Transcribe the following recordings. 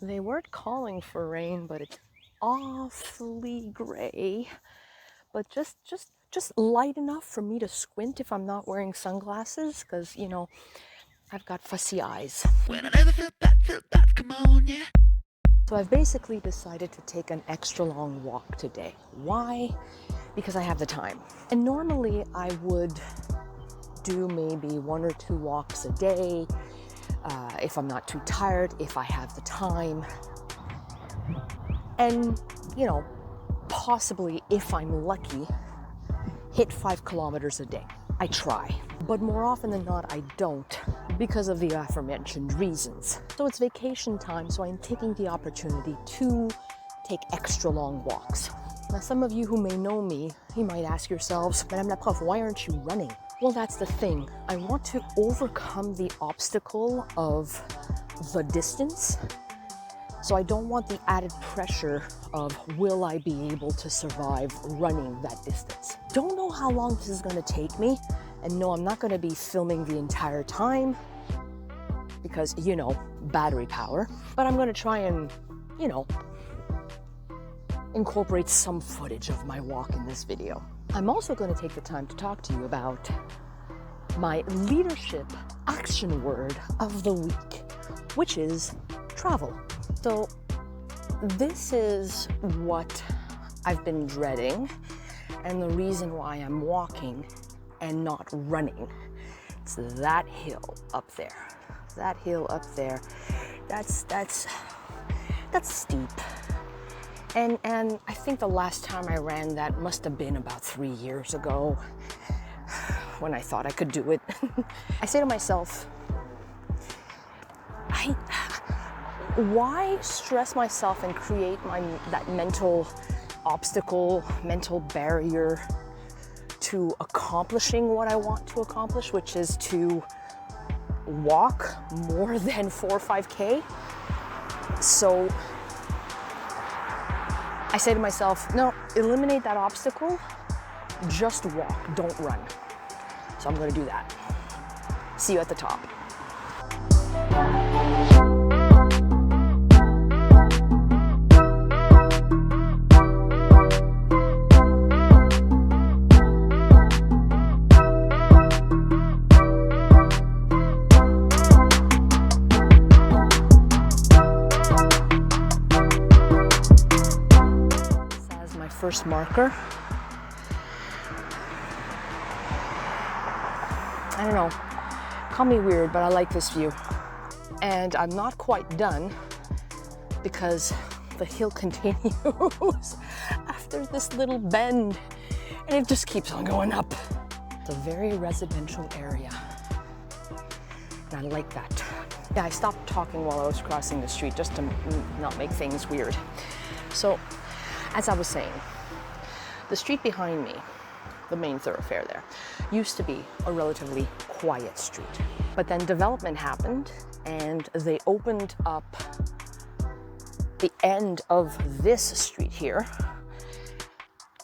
They weren't calling for rain, but it's awfully gray. But just light enough for me to squint if I'm not wearing sunglasses, because I've got fussy eyes. When I never felt bad, come on, yeah. So I've basically decided to take an extra long walk today. Why? Because I have the time. And normally I would do maybe 1 or 2 walks a day, if I'm not too tired, if I have the time. And, possibly, if I'm lucky, hit 5 kilometers a day. I try. But more often than not, I don't, because of the aforementioned reasons. So it's vacation time, so I'm taking the opportunity to take extra long walks. Now, some of you who may know me, you might ask yourselves, Madame la Prof, why aren't you running? Well, that's the thing. I want to overcome the obstacle of the distance. So I don't want the added pressure of, will I be able to survive running that distance? Don't know how long this is going to take me. And no, I'm not going to be filming the entire time because, battery power. But I'm going to try and, incorporate some footage of my walk in this video. I'm also going to take the time to talk to you about my leadership action word of the week, which is travel. So this is what I've been dreading, and the reason why I'm walking and not running. It's that hill up there. That hill up there. That's steep. And I think the last time I ran that must have been about 3 years ago, when I thought I could do it. I say to myself, why stress myself and create that mental obstacle, mental barrier to accomplishing what I want to accomplish, which is to walk more than 4 or 5K. So I say to myself, no, eliminate that obstacle, just walk, don't run. So I'm going to do that. See you at the top. As my first marker. I don't know, call me weird, but I like this view. And I'm not quite done because the hill continues after this little bend, and it just keeps on going up. It's a very residential area, and I like that. Yeah, I stopped talking while I was crossing the street just to not make things weird. So, as I was saying, the street behind me, the main thoroughfare there, used to be a relatively quiet street. But then development happened and they opened up the end of this street here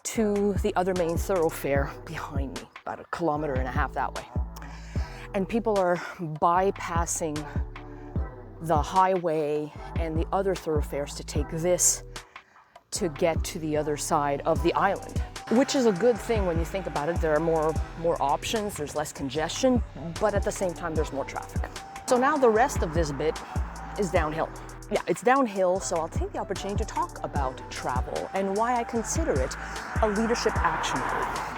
to the other main thoroughfare behind me, about 1.5 kilometers that way. And people are bypassing the highway and the other thoroughfares to take this to get to the other side of the island. Which is a good thing when you think about it. There are more options, there's less congestion, but at the same time there's more traffic. So now the rest of this bit is downhill. Yeah, it's downhill, so I'll take the opportunity to talk about travel and why I consider it a leadership action.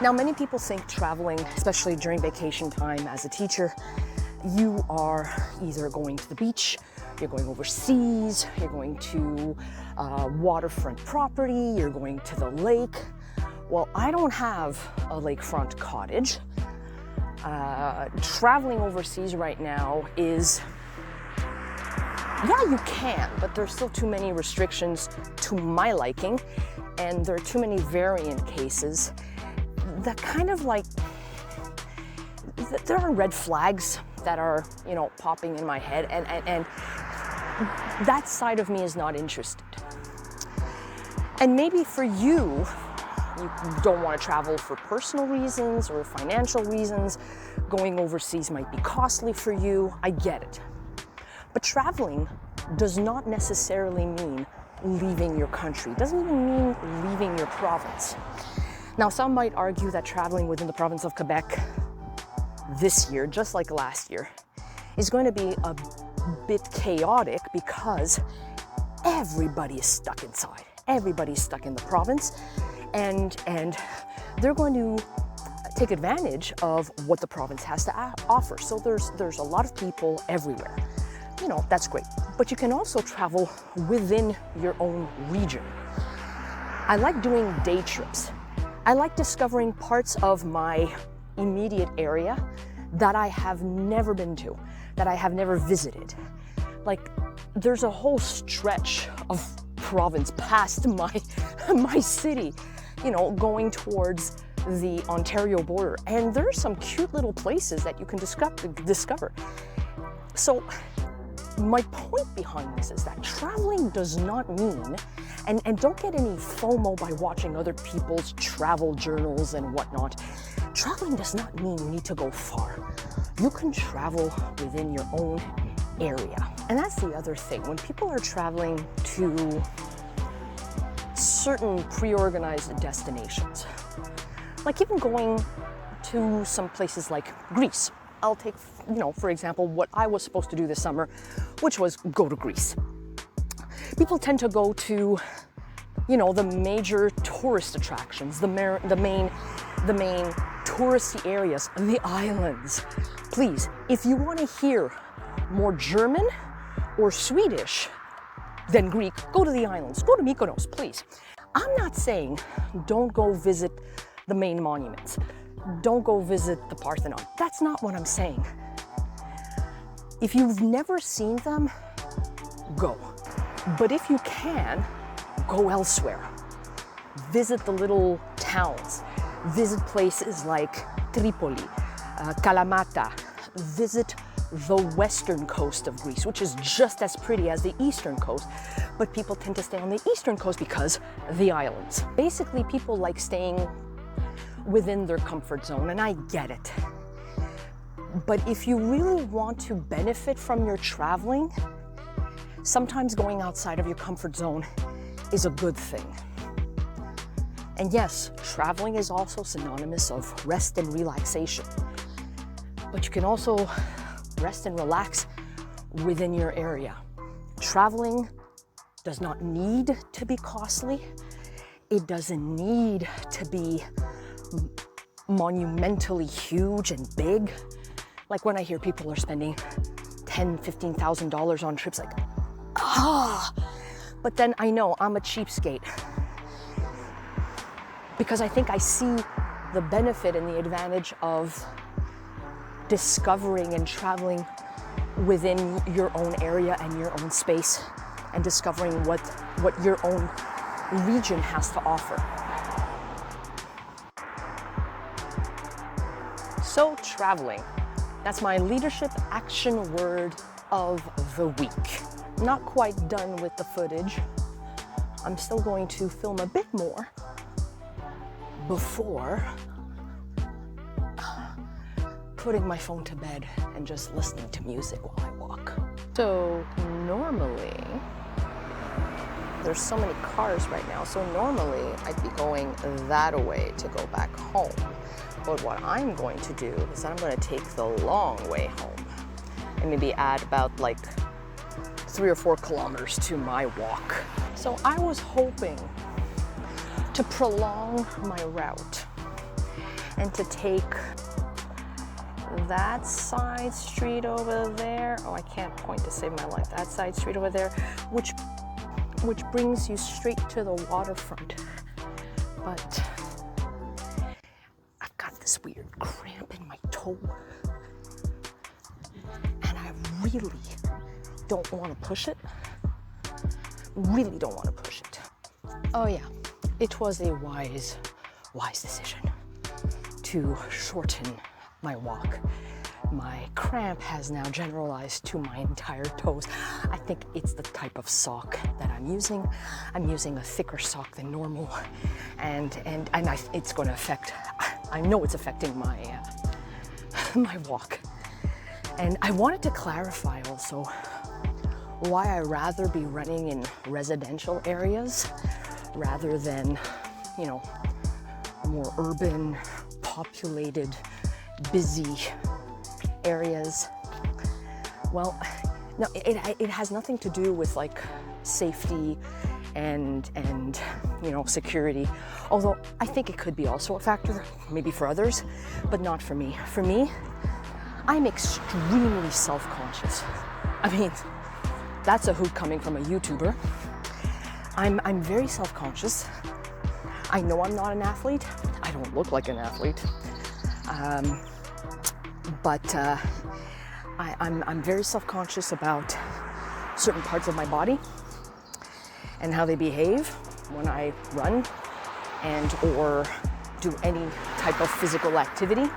Now, many people think traveling, especially during vacation time as a teacher, you are either going to the beach, you're going overseas, you're going to waterfront property, you're going to the lake. Well, I don't have a lakefront cottage. Traveling overseas right now is, yeah, you can, but there's still too many restrictions to my liking, and there are too many variant cases that kind of like, there are red flags that are, popping in my head, and that side of me is not interested. And maybe for you don't want to travel for personal reasons or financial reasons. Going overseas might be costly for you. I get it. But traveling does not necessarily mean leaving your country. It doesn't even mean leaving your province. Now, some might argue that traveling within the province of Quebec this year, just like last year, is going to be a bit chaotic because everybody is stuck inside. Everybody's stuck in the province, and they're going to take advantage of what the province has to offer. So there's a lot of people everywhere. You know, that's great. But you can also travel within your own region. I like doing day trips. I like discovering parts of my immediate area that I have never been to, that I have never visited. Like, there's a whole stretch of province past my city, you know, going towards the Ontario border. And there are some cute little places that you can discover. So my point behind this is that traveling does not mean, and don't get any FOMO by watching other people's travel journals and whatnot. Traveling does not mean you need to go far. You can travel within your own area. And that's the other thing. When people are traveling to certain pre-organized destinations, like even going to some places like Greece. I'll take, you know, for example, what I was supposed to do this summer, which was go to Greece. People tend to go to, you know, the major tourist attractions, the main touristy areas, the islands. Please, if you want to hear more German or Swedish than Greek, go to the islands, go to Mykonos, please. I'm not saying don't go visit the main monuments. Don't go visit the Parthenon. That's not what I'm saying. If you've never seen them, go. But if you can, go elsewhere. Visit the little towns. Visit places like Tripoli, Kalamata. Visit the western coast of Greece, which is just as pretty as the eastern coast, but people tend to stay on the eastern coast because the islands. Basically, people like staying within their comfort zone, and I get it. But if you really want to benefit from your traveling, sometimes going outside of your comfort zone is a good thing. And yes, traveling is also synonymous of rest and relaxation. But you can also rest and relax within your area. Traveling does not need to be costly. It doesn't need to be monumentally huge and big. Like when I hear people are spending $10,000, $15,000 on trips, like, but then I know I'm a cheapskate because I think I see the benefit and the advantage of discovering and traveling within your own area and your own space and discovering what your own region has to offer. So traveling, that's my leadership action word of the week. Not quite done with the footage. I'm still going to film a bit more before putting my phone to bed and just listening to music while I walk. So normally, there's so many cars right now, so normally I'd be going that way to go back home. But what I'm going to do is I'm going to take the long way home and maybe add about like 3 or 4 kilometers to my walk. So I was hoping to prolong my route and to take that side street over there. Oh, I can't point to save my life. That side street over there, which brings you straight to the waterfront. But I've got this weird cramp in my toe, and I really don't want to push it. Really don't want to push it. Oh yeah, it was a wise decision to shorten my walk. My cramp has now generalized to my entire toes. I think it's the type of sock that I'm using. I'm using a thicker sock than normal, and it's going to affect. I know it's affecting my my walk. And I wanted to clarify also why I rather be running in residential areas rather than, you know, more urban, populated, busy areas. Well, no, it has nothing to do with like safety and you know, security. Although I think it could be also a factor, maybe for others, but not for me. For me, I'm extremely self-conscious. I mean, that's a hoot coming from a YouTuber. I'm very self-conscious. I know I'm not an athlete. I don't look like an athlete. But I'm very self-conscious about certain parts of my body and how they behave when I run and or do any type of physical activity.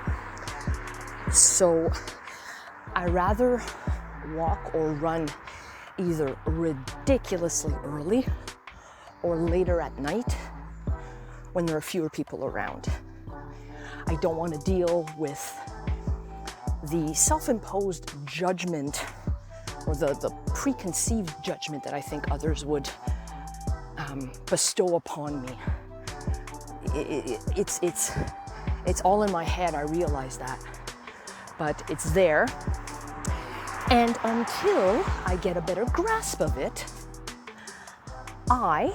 So I rather walk or run either ridiculously early or later at night when there are fewer people around. I don't want to deal with the self-imposed judgment or the preconceived judgment that I think others would bestow upon me. It's all in my head, I realize that, but it's there. And until I get a better grasp of it, I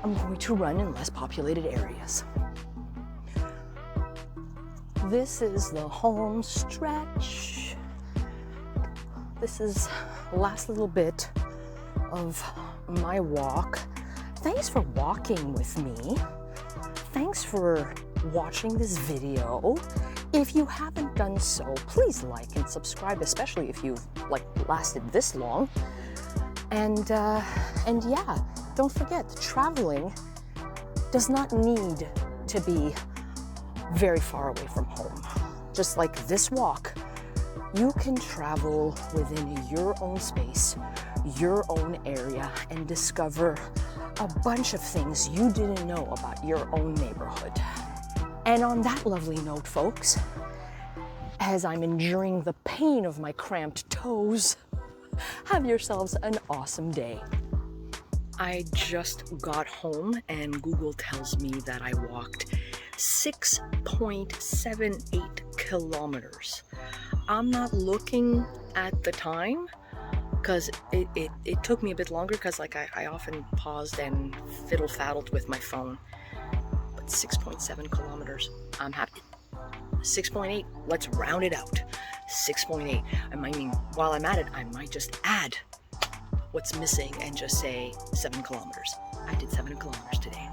am going to run in less populated areas. This is the home stretch. This is the last little bit of my walk. Thanks for walking with me. Thanks for watching this video. If you haven't done so, please like and subscribe, especially if you've lasted this long. And yeah, don't forget, traveling does not need to be very far away from home. Just like this walk, you can travel within your own space, your own area, and discover a bunch of things you didn't know about your own neighborhood. And on that lovely note, folks, as I'm enduring the pain of my cramped toes, have yourselves an awesome day. I just got home and Google tells me that I walked 6.78 kilometers. I'm not looking at the time because it took me a bit longer because I often paused and fiddle-faddled with my phone. But 6.7 kilometers, I'm happy. 6.8, let's round it out. 6.8. I mean, while I'm at it, I might just add what's missing and just say 7 kilometers. I did 7 kilometers today.